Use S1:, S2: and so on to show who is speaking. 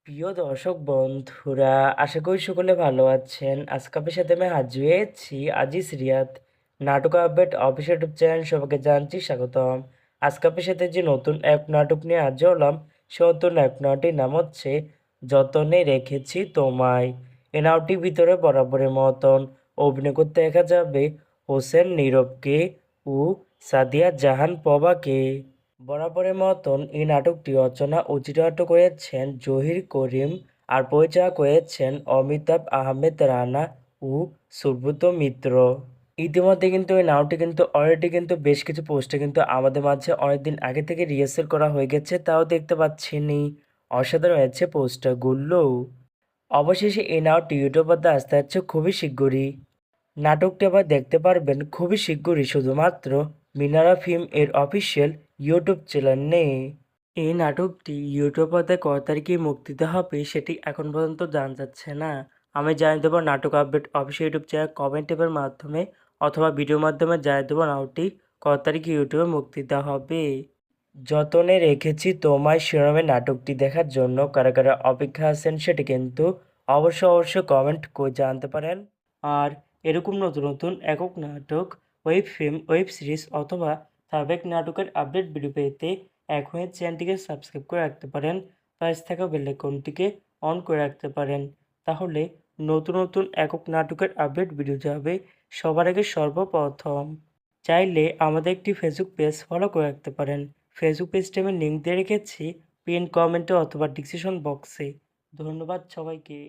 S1: প্রিয় দর্শক বন্ধুরা, আশা করি সকলে ভালো আছেন। আজকে আপনার সাথে আমি হাজির হয়েছি আজিজ রিয়াদ নাটক আপডেট অফিসিয়াল ইউটিউব চ্যানেল। সবাইকে জানছি স্বাগতম। আজকে আপনার সাথে যে নতুন এক নাটক নিয়ে হাজির হলাম, সে নতুন এক নাটকটির নাম হচ্ছে যতনে রেখেছি তোমায়। এই নাটকটির ভিতরে বরাবরের মতন অভিনয় করতে দেখা যাবে হোসেন নীরবকে ও সাদিয়া জাহান প্রভাকে। বরাবরের মতন এই নাটকটি রচনা ও চিত্রনাট্য করেছেন জহির করিম, আর পরিচালনা করেছেন অমিতাভ আহমেদ রানা ও সুব্রত মিত্র। ইতিমধ্যে কিন্তু এই নাটকটি কিন্তু অলরেডি কিন্তু বেশ কিছু পোস্টে কিন্তু আমাদের মাঝে অনেকদিন আগে থেকে রিহার্সেল করা হয়ে গেছে, তাও দেখতে পাচ্ছেনই। অসাধারণ হয়েছে পোস্টারগুলো। অবশেষে এই নাটকটি ইউটিউব পর্দায় আসতে যাচ্ছে খুবই শিগগিরই। নাটকটি আবার দেখতে পারবেন খুবই শিগগিরই শুধুমাত্র মিনারা ফিল্ম এর অফিসিয়াল ইউটিউব চ্যানেলে। এই নাটকটি ইউটিউব পর্দায় কত তারিখে মুক্তি দেওয়া হবে সেটি এখন পর্যন্ত জানা যাচ্ছে না। আমি জানিয়ে দেবো নাটক update official YouTube channel comment টেপের মাধ্যমে অথবা ভিডিওর মাধ্যমে জানিয়ে দেবো নাটকটি কত তারিখে ইউটিউবে মুক্তি দেওয়া হবে। যতনে রেখেছি তোমায় শিরোনামের নাটকটি দেখার জন্য কারা কারা অপেক্ষা আছেন সেটি কিন্তু অবশ্যই কমেন্ট করে জানতে পারেন। আর এরকম নতুন নতুন একক নাটক, ওয়েব ফিল্ম, ওয়েব সিরিজ অথবা সাবেক নাটকের আপডেট ভিডিও পেতে এখনই চ্যানেলটিকে সাবস্ক্রাইব করে রাখতে পারেন। পাশে থাকা বেল আইকনটিকে অন করে রাখতে পারেন। তাহলে নতুন নতুন একক নাটকের আপডেট ভিডিও যাবে সবার আগে সর্বপ্রথম। চাইলে আমাদের একটি ফেসবুক পেজ ফলো করে রাখতে পারেন। ফেসবুক পেজটি আমি লিঙ্ক দিয়ে রেখেছি পিন কমেন্টে অথবা ডিসক্রিপশন বক্সে। ধন্যবাদ সবাইকে।